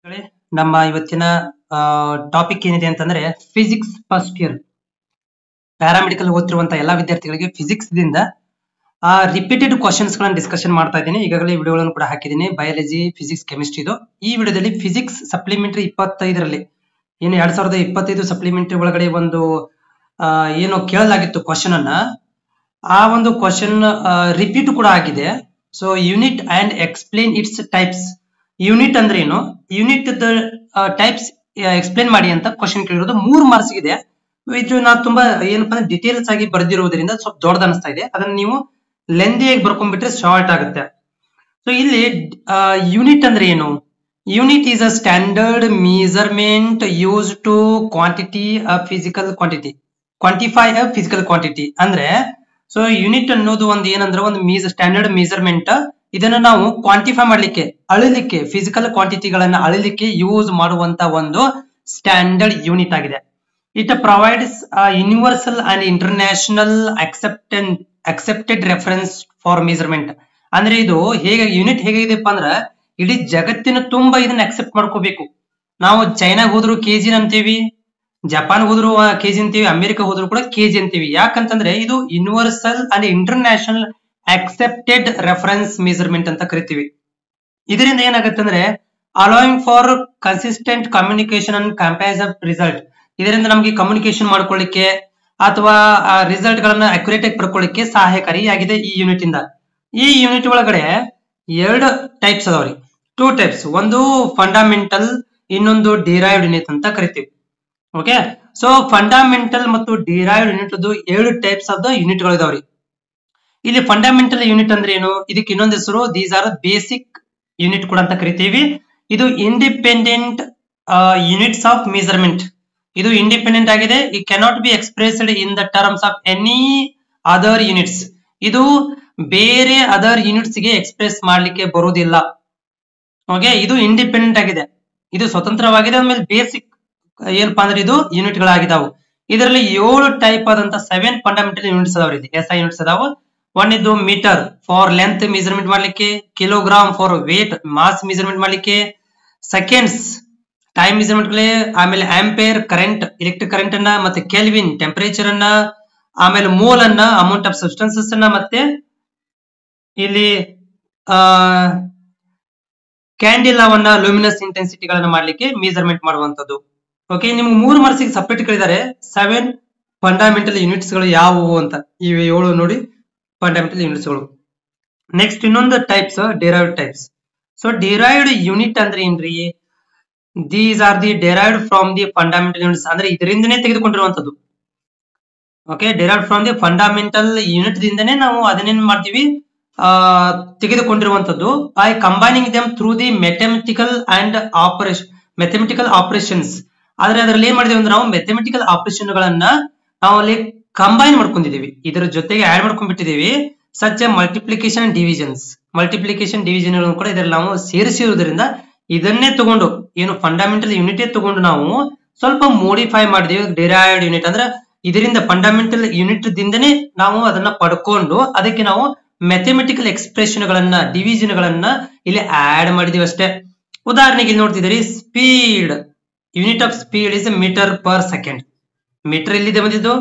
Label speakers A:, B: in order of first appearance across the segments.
A: ಹೇಳಿ, ನಮ್ಮ ಇವತ್ತಿನ ಟಾಪಿಕ್ ಏನಿದೆ ಅಂತಂದ್ರೆ ಫಿಸಿಕ್ಸ್ ಫಸ್ಟ್ ಇಯರ್ ಪ್ಯಾರಾಮೆಡಿಕಲ್ ಓದ್ತಿರುವಂತ ಎಲ್ಲಾ ವಿದ್ಯಾರ್ಥಿಗಳಿಗೆ ಫಿಸಿಕ್ಸ್ ದಿಂದ ರಿಪೀಟೆಡ್ ಕ್ವಶನ್ಸ್ ಗಳನ್ನ ಡಿಸ್ಕಷನ್ ಮಾಡ್ತಾ ಇದ್ದೀನಿ. ಈಗಾಗಲೇ ವಿಡಿಯೋಗಳನ್ನು ಕೂಡ ಹಾಕಿದ್ದೀನಿ, ಬಯಾಲಜಿ, ಫಿಸಿಕ್ಸ್, ಕೆಮಿಸ್ಟ್ರಿ. ಇದು ಈ ವಿಡಿಯೋದಲ್ಲಿ ಫಿಸಿಕ್ಸ್ ಸಪ್ಲಿಮೆಂಟರಿ 25ರಲ್ಲಿ ಏನು 2025 ಸಪ್ಲಿಮೆಂಟರಿ ಒಳಗಡೆ ಒಂದು ಏನು ಕೇಳಲಾಗಿತ್ತು ಕ್ವಶನ್ ಅನ್ನ, ಆ ಒಂದು ಕ್ವಶನ್ ರಿಪೀಟ್ ಕೂಡ ಆಗಿದೆ. So unit and explain its types. Unit ಅಂದ್ರೆ ಏನು, ಯೂನಿಟ್ ಟೈಪ್ಸ್ ಎಕ್ಸ್ಪ್ಲೇನ್ ಮಾಡಿ ಅಂತ ಕ್ವಶನ್ ಕೇಳಿರೋದು. 3 ಮಾರ್ಕ್ಸ್ ಇದೆ. ಇದು ನಾವು ತುಂಬಾ ಏನಪ್ಪಾ ಅಂದ್ರೆ ಡೀಟೇಲ್ಸ್ ಆಗಿ ಬರ್ದಿರೋದ್ರಿಂದ ಸ್ವಲ್ಪ ದೊಡ್ಡದ ಅನಿಸ್ತಾ ಇದೆ. ಅದನ್ನ ನೀವು ಲೆಂದಿಯಾಗಿ ಬರ್ಕೊಂಡ್ಬಿಟ್ರೆ ಶಾರ್ಟ್ ಆಗುತ್ತೆ. ಸೊ ಇಲ್ಲಿ ಯೂನಿಟ್ ಅಂದ್ರೆ ಏನು? Unit is a standard measurement use to quantity a physical quantity, quantify a physical quantity ಅಂದ್ರೆ. ಸೊ ಯೂನಿಟ್ ಅನ್ನೋದು ಒಂದು ಏನಂದ್ರೆ ಒಂದು ಸ್ಟ್ಯಾಂಡರ್ಡ್ ಮೆಜರ್ಮೆಂಟ್. ಇದನ್ನ ನಾವು ಕ್ವಾಂಟಿಫೈ ಮಾಡ್ಲಿಕ್ಕೆ, ಅಳಿಲಿಕ್ಕೆ, ಫಿಸಿಕಲ್ ಕ್ವಾಂಟಿಟಿಗಳನ್ನ ಅಳಿಲಿಕ್ಕೆ ಯೂಸ್ ಮಾಡುವಂತ ಒಂದು ಸ್ಟ್ಯಾಂಡರ್ಡ್ ಯೂನಿಟ್ ಆಗಿದೆ. It provides universal and international accepted reference for measurement. ಅಂದ್ರೆ ಇದು ಹೇಗೆ ಯೂನಿಟ್ ಹೇಗಿದೆಪ್ಪ ಅಂದ್ರ ಇಡೀ ಜಗತ್ತಿನ ತುಂಬಾ ಇದನ್ನ ಅಕ್ಸೆಪ್ಟ್ ಮಾಡ್ಕೋಬೇಕು. ನಾವು ಚೈನಾಗ್ ಹೋದ್ರು ಕೆಜಿ ಅಂತೀವಿ, ಜಪಾನ್ ಹೋದ್ರು ಕೆಜಿ ಅಂತೀವಿ, ಅಮೆರಿಕ ಹೋದ್ರು ಕೂಡ ಕೆಜಿ ಅಂತೀವಿ. ಯಾಕಂತಂದ್ರೆ ಇದು universal and international accepted reference measurement ಅಂತ ಕರಿತೀವಿ. ಇದರಿಂದ ಏನಾಗುತ್ತೆ ಅಂದ್ರೆ allowing for consistent communication and comparison result. ಇದರಿಂದ ನಮಗೆ ಕಮ್ಯುನಿಕೇಶನ್ ಮಾಡ್ಕೊಳ್ಳಿಕ್ಕೆ ಅಥವಾ ರಿಸಲ್ಟ್ ಗಳನ್ನ ಅಕ್ಯುರೇಟ್ ಆಗಿ ಪಡ್ಕೊಳ್ಳಿಕ್ಕೆ ಸಹಾಯಕಾರಿಯಾಗಿದೆ ಈ ಯೂನಿಟ್ ಇಂದ. ಈ ಯೂನಿಟ್ ಒಳಗಡೆ 2 ಟೈಪ್ಸ್ ಅದಾವ್ರಿ, 2 ಟೈಪ್ಸ್. ಒಂದು ಫಂಡಮೆಂಟಲ್, ಇನ್ನೊಂದು ಡಿರೈವ್ಡ್ ಯೂನಿಟ್ ಅಂತ ಕರಿತೀವಿ. ಓಕೆ, ಸೊ ಫಂಡಮೆಂಟಲ್ ಮತ್ತು derived unit 2 types of the unit ಗಳು ಇದಾವ್ರಿ. ಇಲ್ಲಿ ಫಂಡಮೆಂಟಲ್ ಯೂನಿಟ್ ಅಂದ್ರೆ ಏನು, ಇದಕ್ಕೆ ಇನ್ನೊಂದು ಹೆಸರು ದೀಸ್ ಆರ್ ಬೇಸಿಕ್ ಯೂನಿಟ್ ಕೂಡ ಅಂತ ಕರಿತೀವಿ. ಇದು ಇಂಡಿಪೆಂಡೆಂಟ್ ಯೂನಿಟ್ಸ್ ಆಫ್ ಮೆಜರ್ಮೆಂಟ್. ಇದು ಇಂಡಿಪೆಂಡೆಂಟ್ ಆಗಿದೆ. It cannot be expressed in the terms of any other units. ಇದು ಬೇರೆ ಅದರ್ ಯೂನಿಟ್ಸ್ ಗೆ ಎಕ್ಸ್ಪ್ರೆಸ್ ಮಾಡ್ಲಿಕ್ಕೆ ಬರುವುದಿಲ್ಲ. ಓಕೆ, ಇದು ಇಂಡಿಪೆಂಡೆಂಟ್ ಆಗಿದೆ, ಇದು ಸ್ವತಂತ್ರವಾಗಿದೆ. ಆಮೇಲೆ ಬೇಸಿಕ್ ಏನಪ್ಪಾ ಅಂದ್ರೆ ಇದು ಯೂನಿಟ್ ಗಳಾಗಿದಾವು. ಇದರಲ್ಲಿ 7 ಟೈಪ್ ಆದಂತ 7 ಫಂಡಮೆಂಟಲ್ ಯೂನಿಟ್ಸ್ ಅದಾವ್ರಿ. SI ಯೂನಿಟ್ಸ್ ಅದಾವು. ಒನ್ ಇದು ಮೀಟರ್ ಫಾರ್ ಲೆಂತ್ ಮೆಜರ್ಮೆಂಟ್ ಮಾಡ್ಲಿಕ್ಕೆ, kilogram for weight mass measurement ಮಾಡ್ಲಿಕ್ಕೆ, ಸೆಕೆಂಡ್ಸ್ ಟೈಮ್ ಮೆಜರ್ಮೆಂಟ್, ಆಮೇಲೆ ಆಂಪೇರ್ ಕರೆಂಟ್ ಎಲೆಕ್ಟ್ರಿಕ್ ಕರೆಂಟ್ ಅನ್ನ, ಮತ್ತೆ ಕೆಲ್ವಿನ್ ಟೆಂಪರೇಚರ್ ಅನ್ನ, ಆಮೇಲೆ ಮೋಲ್ ಅನ್ನ ಅಮೌಂಟ್ ಆಫ್ ಸಬ್ಸ್ಟೆನ್ಸಸ್ ಅನ್ನ, ಮತ್ತೆ ಇಲ್ಲಿ ಕ್ಯಾಂಡಿಲಾವನ್ನ ಲೂಮಿನಸ್ ಇಂಟೆನ್ಸಿಟಿಗಳನ್ನ ಮಾಡ್ಲಿಕ್ಕೆ ಮೆಜರ್ಮೆಂಟ್ ಮಾಡುವಂತದ್ದು. ಓಕೆ, ನಿಮ್ಗೆ 3 ಮಾರ್ಕ್ಸ್ ಸಪರೇಟ್ ಕೇಳಿದ್ದಾರೆ 7 ಫಂಡಮೆಂಟಲ್ ಯೂನಿಟ್ಸ್ ಗಳು ಯಾವುವು ಅಂತ. ಇವೆ 7 ನೋಡಿ ಫಂಡಮೆಂಟಲ್ ಯೂನಿಟ್ಸ್ ಗಳು. ನೆಕ್ಸ್ಟ್ ಇನ್ನೊಂದು types derived types. So derived unit ಅಂದ್ರೆ ಏನ್ರಿ, these are the derived from the fundamental units ಅಂದ್ರೆ ಇದರಿಂದನೇ ತೆಗೆದುಕೊಂಡಿರುವಂತದ್ದು. Okay, derived from the fundamental unit ದಿಂದನೇ ನಾವು ಅದನ್ನೇನ್ ಮಾಡ್ತೀವಿ, ತೆಗೆದುಕೊಂಡಿರುವಂತದ್ದು. By combining them through the mathematical operations. ಆದ್ರೆ ಅದರಲ್ಲಿ ಏನ್ ಮಾಡಿದೀವಿ ಅಂದ್ರೆ ನಾವು ಮ್ಯಾಥಮೆಟಿಕಲ್ ಆಪರೇಷನ್ ಗಳನ್ನ ನಾವು ಅಲ್ಲಿ ಕಂಬೈನ್ ಮಾಡ್ಕೊಂಡಿದೀವಿ, ಇದರ ಜೊತೆಗೆ ಆಡ್ ಮಾಡ್ಕೊಂಡ್ಬಿಟ್ಟಿದೀವಿ. ಸಚ್ ಮಲ್ಟಿಪ್ಲಿಕೇಶನ್ ಡಿವಿಷನ್ ಕೂಡ ಇದರಲ್ಲಿ ನಾವು ಸೇರಿಸಿರುವುದರಿಂದ ಇದನ್ನೇ ತಗೊಂಡು ಏನು ಫಂಡಮೆಂಟಲ್ ಯೂನಿಟ್ ತಗೊಂಡು ನಾವು ಸ್ವಲ್ಪ ಮೋಡಿಫೈ ಮಾಡಿದೀವಿ. ಡಿರೈವ್ಡ್ ಯೂನಿಟ್ ಅಂದ್ರೆ ಇದರಿಂದ ಫಂಡಮೆಂಟಲ್ ಯೂನಿಟ್ ದಿಂದನೇ ನಾವು ಅದನ್ನ ಪಡ್ಕೊಂಡು ಅದಕ್ಕೆ ನಾವು ಮ್ಯಾಥಮೆಟಿಕಲ್ ಎಕ್ಸ್ಪ್ರೆಷನ್ ಗಳನ್ನ, ಡಿವಿಷನ್ ಗಳನ್ನ ಇಲ್ಲಿ ಆಡ್ ಮಾಡಿದೀವಿ ಅಷ್ಟೇ. ಉದಾಹರಣೆಗೆ ಇಲ್ಲಿ ನೋಡ್ತಿದ್ದೀರಿ, speed, unit of speed is metre per second. Metre ಇಲ್ಲಿದೆ ಬಂದಿದ್ದು.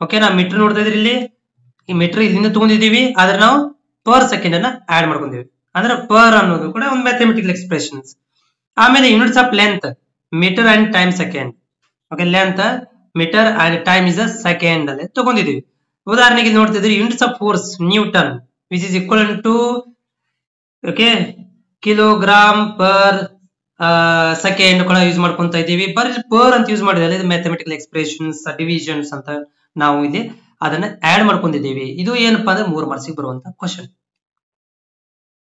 A: ಓಕೆ, ನಾವು ಮೀಟರ್ ನೋಡ್ತಾ ಇದ್ರಿ, ಇಲ್ಲಿ ಈ ಮೀಟರ್ ಇಲ್ಲಿಂದ ತಗೊಂಡಿದೀವಿ, ಆದ್ರೆ ನಾವು ಪರ್ ಸೆಕೆಂಡ್ ಅನ್ನ ಆಡ್ ಮಾಡ್ಕೊಂಡಿವಿ. ಅಂದ್ರೆ ಪರ್ ಅನ್ನೋದು ಕೂಡ ಒಂದು ಮ್ಯಾಥಮೆಟಿಕಲ್ ಎಕ್ಸ್ಪ್ರೆಷನ್ಸ್. ಆಮೇಲೆ units of length, metre and time second. Okay, length metre and time is a second ಅಲ್ಲಿ ತಗೊಂಡಿದೀವಿ. ಉದಾಹರಣೆಗೆ ನೋಡ್ತಿದ್ರಿ, units of force newton which is equal to okay kilogram per second ಕೂಡ ಯೂಸ್ ಮಾಡ್ಕೊಂತ ಇದೀವಿ. ಪರ್ ಅಂತ use ಮಾಡಿದ್ರೆ ಇದು ಮ್ಯಾಥಮೆಟಿಕಲ್ ಎಕ್ಸ್ಪ್ರೆಷನ್ಸ್, ಡಿವಿಷನ್ಸ್ ಅಂತ ನಾವು ಇಲ್ಲಿ ಅದನ್ನ ಆಡ್ ಮಾಡ್ಕೊಂಡಿದ್ದೀವಿ. ಇದು ಏನಪ್ಪಾ ಅಂದ್ರೆ 3 ಮಾರ್ಕ್ಸ್ ಬರುವಂತ ಕ್ವಶನ್.